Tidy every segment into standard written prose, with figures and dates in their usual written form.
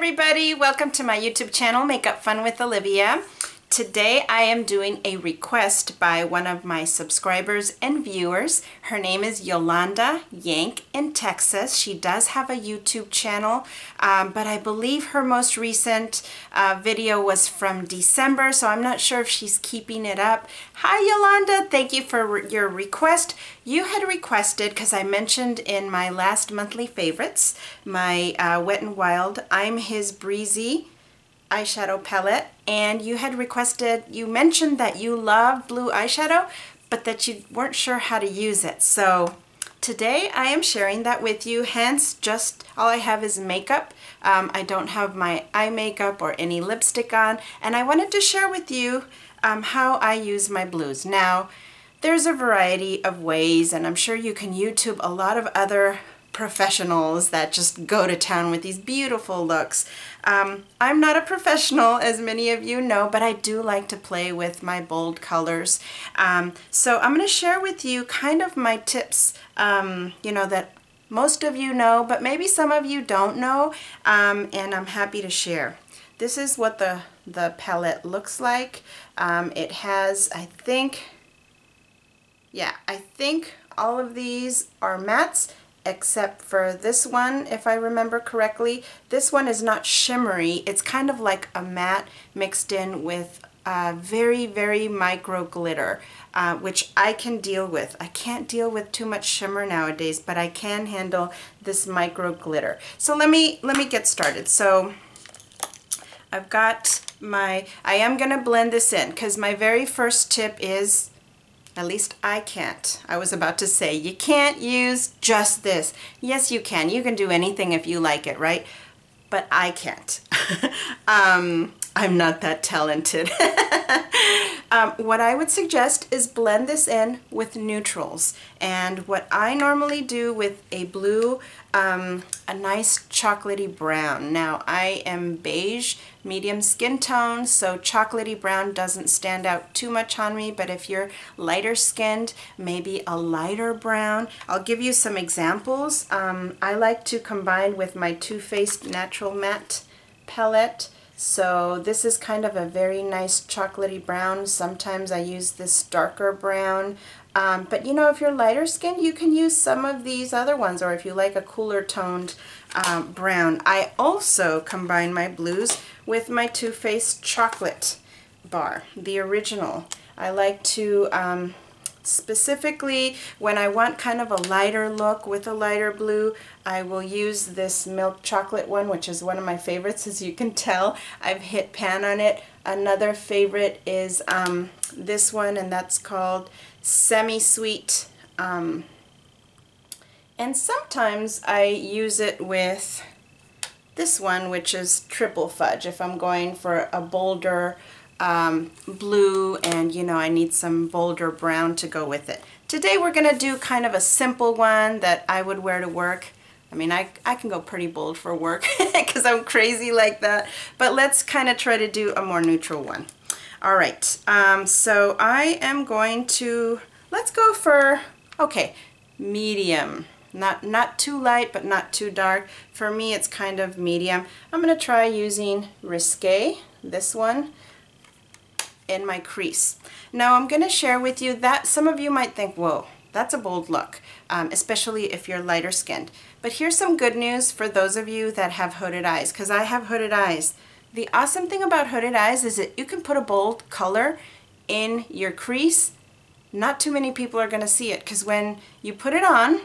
everybody, welcome to my YouTube channel, Makeup Fun with Olivia. Today I am doing a request by one of my subscribers and viewers. Her name is Yolanda, Yank in Texas. She does have a YouTube channel, but I believe her most recent video was from December, so I'm not sure if she's keeping it up. Hi Yolanda, thank you for your request. You had requested, because I mentioned in my last monthly favorites, my Wet n Wild I'm His Breezy eyeshadow palette, and you had requested, you mentioned that you love blue eyeshadow but that you weren't sure how to use it. So today I am sharing that with you, hence just all I have is makeup. I don't have my eye makeup or any lipstick on, and I wanted to share with you how I use my blues. Now there's a variety of ways, and I'm sure you can YouTube a lot of other professionals that just go to town with these beautiful looks. I'm not a professional, as many of you know, but I do like to play with my bold colors. So I'm going to share with you kind of my tips, you know, that most of you know, but maybe some of you don't know, and I'm happy to share. This is what the palette looks like. It has, I think all of these are mattes, except for this one, if I remember correctly. This one is not shimmery. It's kind of like a matte mixed in with very, very micro glitter, which I can deal with. I can't deal with too much shimmer nowadays, but I can handle this micro glitter. So let me get started. So I've got I am gonna blend this in, because my very first tip is, at least I can't. I was about to say, you can't use just this. Yes, you can. You can do anything if you like it, right? But I can't. I'm not that talented. What I would suggest is blend this in with neutrals. And what I normally do with a blue, a nice chocolatey brown. Now I am beige, medium skin tone, so chocolatey brown doesn't stand out too much on me, but if you're lighter skinned, maybe a lighter brown. I'll give you some examples. I like to combine with my Too Faced Natural Matte palette. So this is kind of a very nice chocolatey brown. Sometimes I use this darker brown. But you know, if you're lighter skinned, you can use some of these other ones, or if you like a cooler toned brown. I also combine my blues with my Too Faced Chocolate Bar, the original. I like to, specifically when I want kind of a lighter look with a lighter blue, I will use this milk chocolate one, which is one of my favorites, as you can tell. I've hit pan on it. Another favorite is this one, and that's called Semi-Sweet. And sometimes I use it with this one, which is Triple Fudge, if I'm going for a bolder blue and, you know, I need some bolder brown to go with it. Today we're going to do kind of a simple one that I would wear to work. I mean, I can go pretty bold for work because I'm crazy like that, but let's kind of try to do a more neutral one. All right, so I am going to, let's go for, okay, medium. Not too light, but not too dark. For me, it's kind of medium. I'm going to try using Risque, this one, in my crease. Now I'm going to share with you that some of you might think, whoa, that's a bold look, especially if you're lighter skinned. But here's some good news for those of you that have hooded eyes, because I have hooded eyes. The awesome thing about hooded eyes is that you can put a bold color in your crease. Not too many people are going to see it, because when you put it on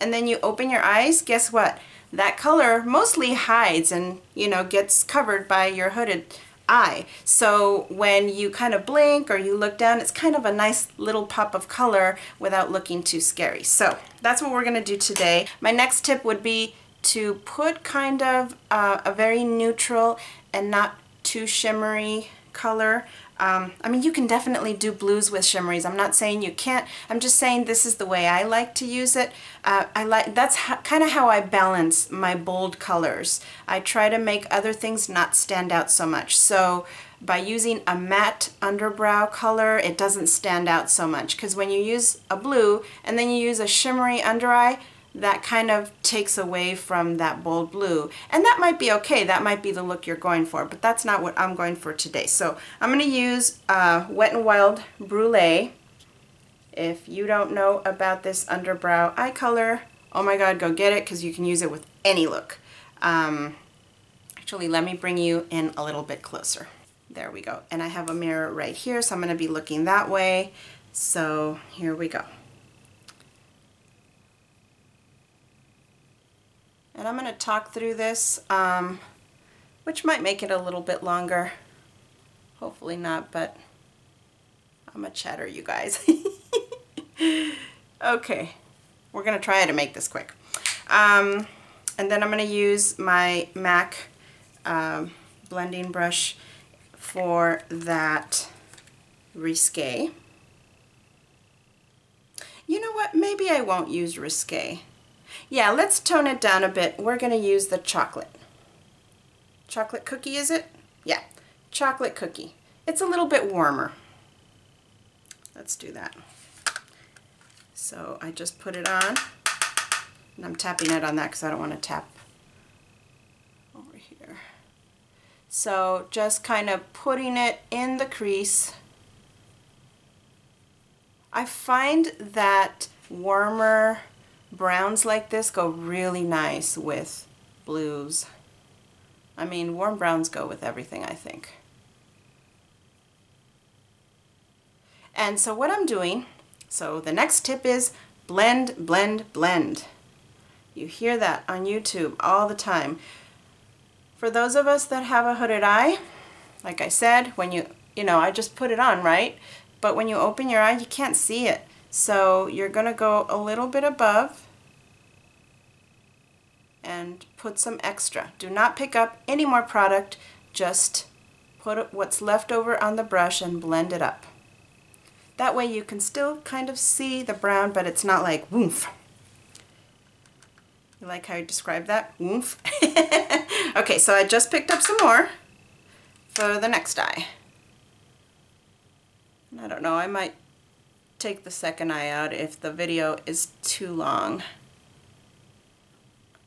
and then you open your eyes, guess what? That color mostly hides and, you know, gets covered by your hooded eye. So when you kind of blink or you look down, it's kind of a nice little pop of color without looking too scary. So that's what we're going to do today. My next tip would be to put kind of a very neutral and not too shimmery color. I mean, you can definitely do blues with shimmeries. I'm not saying you can't. I'm just saying this is the way I like to use it. That's kind of how I balance my bold colors. I try to make other things not stand out so much. So by using a matte underbrow color, it doesn't stand out so much. Because when you use a blue and then you use a shimmery under eye, that kind of takes away from that bold blue. And that might be okay, that might be the look you're going for, but that's not what I'm going for today. So I'm going to use Wet n Wild Brulee. If you don't know about this underbrow eye color, oh my god, go get it, because you can use it with any look. Actually, let me bring you in a little bit closer. There we go. And I have a mirror right here, so I'm going to be looking that way. So here we go. And I'm going to talk through this, which might make it a little bit longer. Hopefully not, but I'm a chatter, you guys. Okay, we're going to try to make this quick. And then I'm going to use my MAC blending brush for that Risque. You know what? Maybe I won't use Risque. Yeah, let's tone it down a bit. We're going to use the chocolate. Chocolate cookie, is it? Yeah, chocolate cookie. It's a little bit warmer. Let's do that. So I just put it on, and I'm tapping it on that because I don't want to tap over here. So just kind of putting it in the crease. I find that warmer browns like this go really nice with blues. I mean, warm browns go with everything, I think. And so what I'm doing, so the next tip is blend, blend, blend. You hear that on YouTube all the time. For those of us that have a hooded eye, like I said, when you know, I just put it on, right? But when you open your eye, you can't see it. So you're going to go a little bit above and put some extra. Do not pick up any more product, just put what's left over on the brush and blend it up. That way you can still kind of see the brown, but it's not like woof. You like how you described that? Woof. Okay, so I just picked up some more for the next eye. I don't know, I might take the second eye out if the video is too long.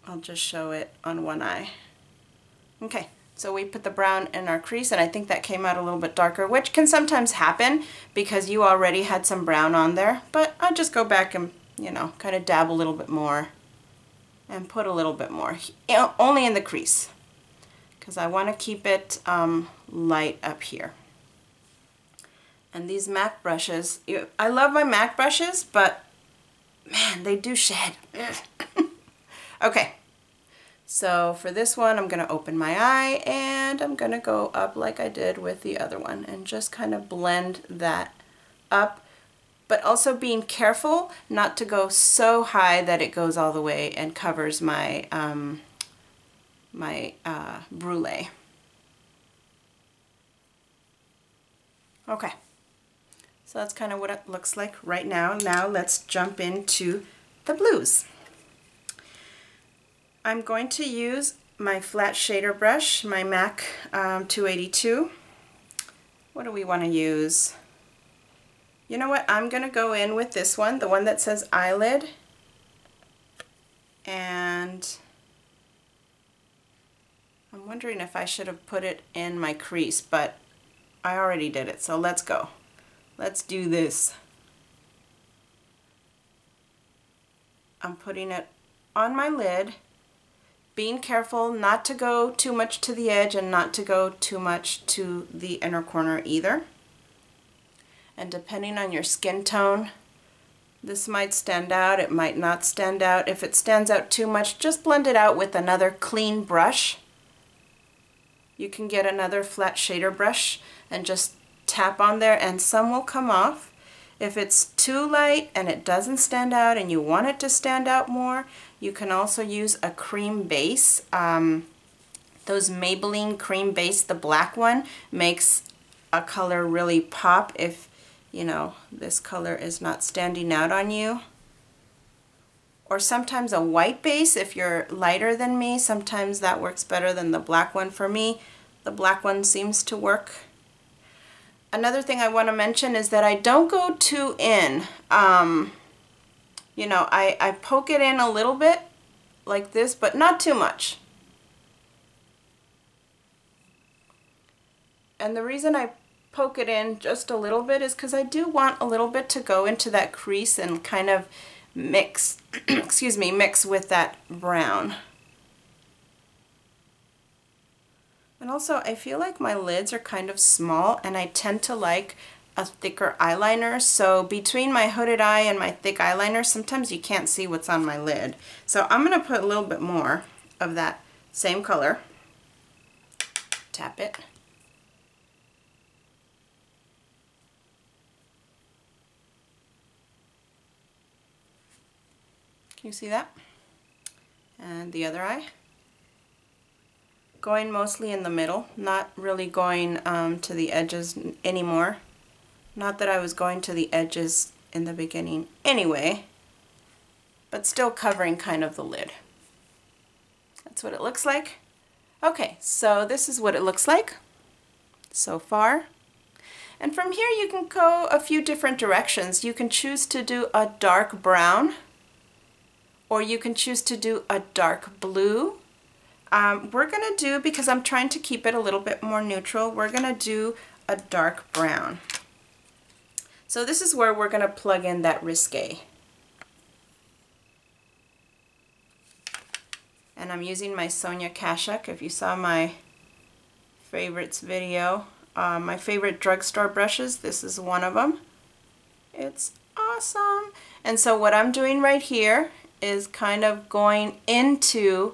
I'll just show it on one eye. Okay, so we put the brown in our crease, and I think that came out a little bit darker, which can sometimes happen because you already had some brown on there, but I'll just go back and, you know, kind of dab a little bit more and put a little bit more, only in the crease, because I want to keep it light up here. And these MAC brushes, I love my MAC brushes, but man, they do shed. Okay, so for this one, I'm going to open my eye, and I'm going to go up like I did with the other one and just kind of blend that up, but also being careful not to go so high that it goes all the way and covers my brulee. Okay, so that's kind of what it looks like right now. Now let's jump into the blues. I'm going to use my flat shader brush, my MAC 282. What do we want to use? You know what, I'm going to go in with this one, the one that says eyelid. And I'm wondering if I should have put it in my crease, but I already did it, so let's go. Let's do this. I'm putting it on my lid, being careful not to go too much to the edge and not to go too much to the inner corner either. And depending on your skin tone, this might stand out, it might not stand out. If it stands out too much, just blend it out with another clean brush. You can get another flat shader brush and just tap on there, and some will come off. If it's too light and it doesn't stand out and you want it to stand out more, you can also use a cream base. Those Maybelline cream base, the black one, makes a color really pop if, you know, this color is not standing out on you. Or sometimes a white base, if you're lighter than me, sometimes that works better than the black one. For me, the black one seems to work. Another thing I want to mention is that I don't go too in. you know, I poke it in a little bit like this, but not too much. And the reason I poke it in just a little bit is because I do want a little bit to go into that crease and kind of mix, excuse me, mix with that brown. And also I feel like my lids are kind of small and I tend to like a thicker eyeliner, so between my hooded eye and my thick eyeliner sometimes you can't see what's on my lid. So I'm going to put a little bit more of that same color. Tap it. Can you see that? And the other eye. Going mostly in the middle, not really going to the edges anymore. Not that I was going to the edges in the beginning anyway, but still covering kind of the lid. That's what it looks like. Okay, so this is what it looks like so far. And from here you can go a few different directions. You can choose to do a dark brown, or you can choose to do a dark blue. We're gonna do, because I'm trying to keep it a little bit more neutral, we're gonna do a dark brown. So this is where we're gonna plug in that risque. And I'm using my Sonia Kashuk. If you saw my favorites video, my favorite drugstore brushes, this is one of them. It's awesome. And so what I'm doing right here is kind of going into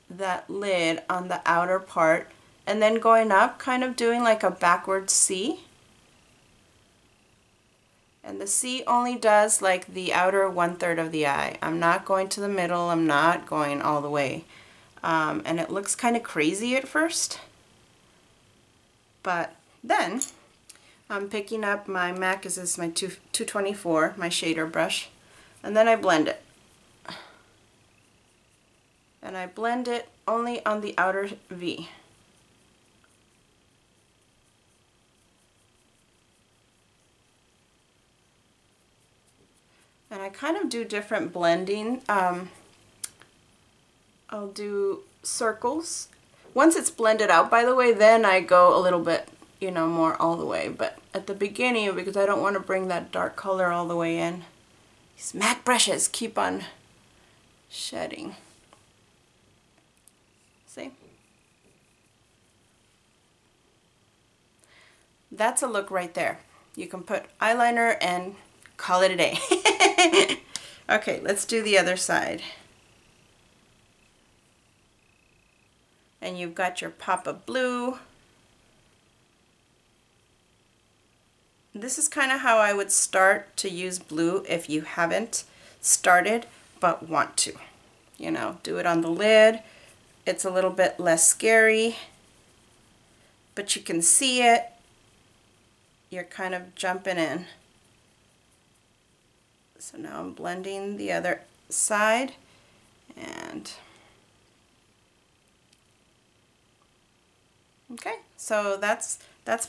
that lid on the outer part and then going up, kind of doing like a backward C. And the C only does like the outer 1/3 of the eye. I'm not going to the middle, I'm not going all the way. And it looks kind of crazy at first. But then I'm picking up my MAC, this is my 224, my shader brush, and then I blend it. And I blend it only on the outer V. And I kind of do different blending. I'll do circles. Once it's blended out, by the way, then I go a little bit, you know, more all the way. But at the beginning, because I don't want to bring that dark color all the way in, these MAC brushes keep on shedding. See? That's a look right there. You can put eyeliner and call it a day. Okay, let's do the other side. And you've got your pop of blue. This is kind of how I would start to use blue if you haven't started but want to. You know, do it on the lid. It's a little bit less scary, but you can see it. You're kind of jumping in. So now I'm blending the other side, and okay, so that's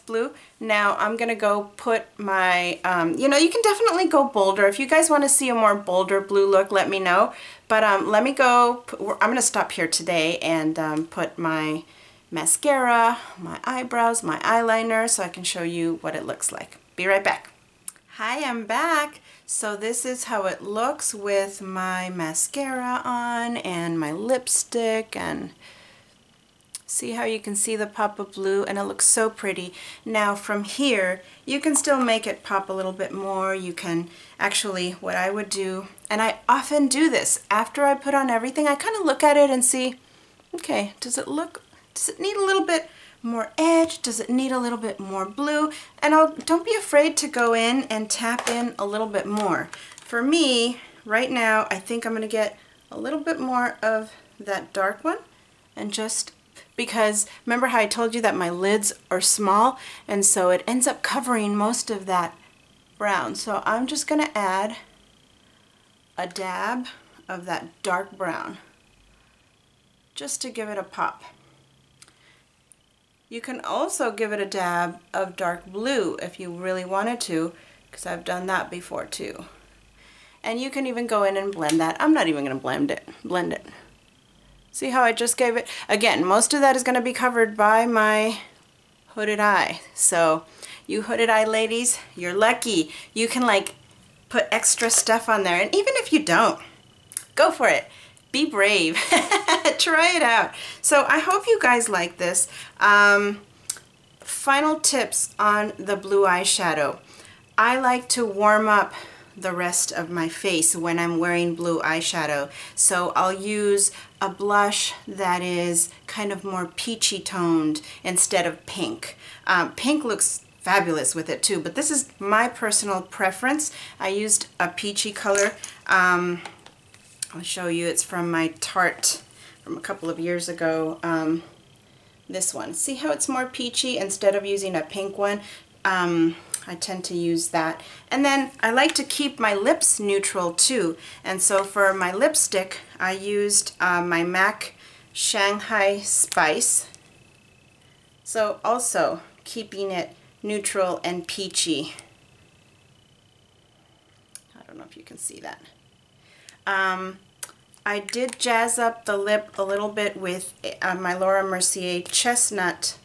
blue. Now I'm gonna go put my, you know, you can definitely go bolder. If you guys want to see a more bolder blue look, let me know. But let me go, I'm gonna stop here today and put my mascara, my eyebrows, my eyeliner, so I can show you what it looks like. Be right back. Hi, I'm back. So this is how it looks with my mascara on and my lipstick, and see how you can see the pop of blue, and it looks so pretty. Now from here you can still make it pop a little bit more. You can actually, what I would do, and I often do this after I put on everything, I kind of look at it and see, okay, does it need a little bit more edge? Does it need a little bit more blue? And don't be afraid to go in and tap in a little bit more. For me, right now, I think I'm gonna get a little bit more of that dark one, and just because remember how I told you that my lids are small, and so it ends up covering most of that brown. So I'm just gonna add a dab of that dark brown just to give it a pop. You can also give it a dab of dark blue if you really wanted to, because I've done that before too. And you can even go in and blend that. I'm not even going to blend it. See how I just gave it? Again, most of that is going to be covered by my hooded eye. So you hooded eye ladies, you're lucky. You can like put extra stuff on there. And even if you don't, go for it. Be brave. Try it out. So I hope you guys like this. Final tips on the blue eyeshadow. I like to warm up the rest of my face when I'm wearing blue eyeshadow. So I'll use a blush that is kind of more peachy toned instead of pink. Pink looks fabulous with it too, but this is my personal preference. I used a peachy color. I'll show you, it's from my Tarte from a couple of years ago. This one. See how it's more peachy instead of using a pink one? I tend to use that. And then I like to keep my lips neutral too. And so for my lipstick, I used my MAC Shanghai Spice. So also keeping it neutral and peachy. I don't know if you can see that. I did jazz up the lip a little bit with my Laura Mercier Chestnut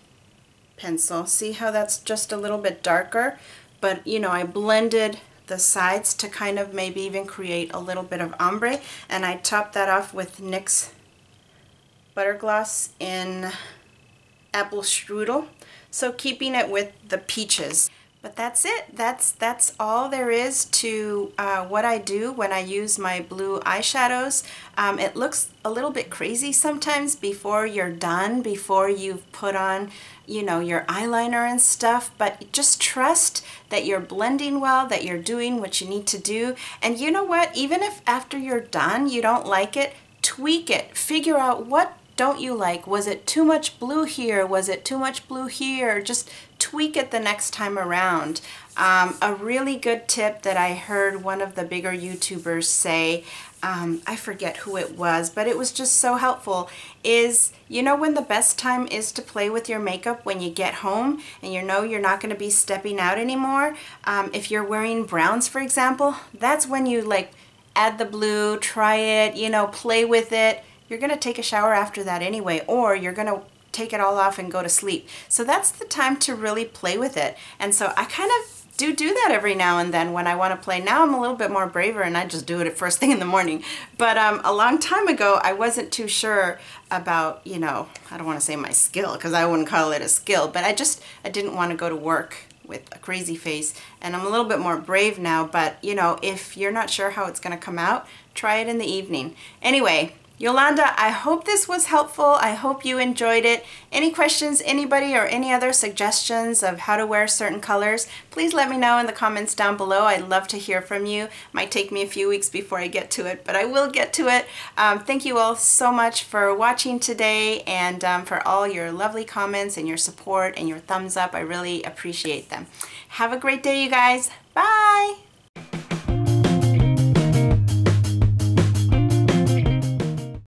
pencil. See how that's just a little bit darker? But you know, I blended the sides to kind of maybe even create a little bit of ombre, and I topped that off with NYX Butter Gloss in Apple Strudel. So keeping it with the peaches. But that's it. That's all there is to what I do when I use my blue eyeshadows. It looks a little bit crazy sometimes before you're done, before you've put on, you know, your eyeliner and stuff, but just trust that you're blending well, that you're doing what you need to do. And you know what? Even if after you're done you don't like it, tweak it. Figure out what don't you like. Was it too much blue here? Was it too much blue here? Just tweak it the next time around. A really good tip that I heard one of the bigger YouTubers say, I forget who it was, but it was just so helpful, is you know when the best time is to play with your makeup? When you get home and you know you're not going to be stepping out anymore. If you're wearing browns, for example, that's when you like add the blue, try it, you know, play with it. You're going to take a shower after that anyway, or you're going to take it all off and go to sleep. So that's the time to really play with it. And so I kind of do that every now and then when I want to play. Now I'm a little bit more braver and I just do it at first thing in the morning. But a long time ago, I wasn't too sure about, you know, I don't want to say my skill because I wouldn't call it a skill, but I didn't want to go to work with a crazy face, and I'm a little bit more brave now. But you know, if you're not sure how it's going to come out, try it in the evening. Anyway, Yolanda, I hope this was helpful. I hope you enjoyed it. Any questions, anybody, or any other suggestions of how to wear certain colors, please let me know in the comments down below. I'd love to hear from you. Might take me a few weeks before I get to it, but I will get to it. Thank you all so much for watching today, and for all your lovely comments and your support and your thumbs up. I really appreciate them. Have a great day, you guys. Bye!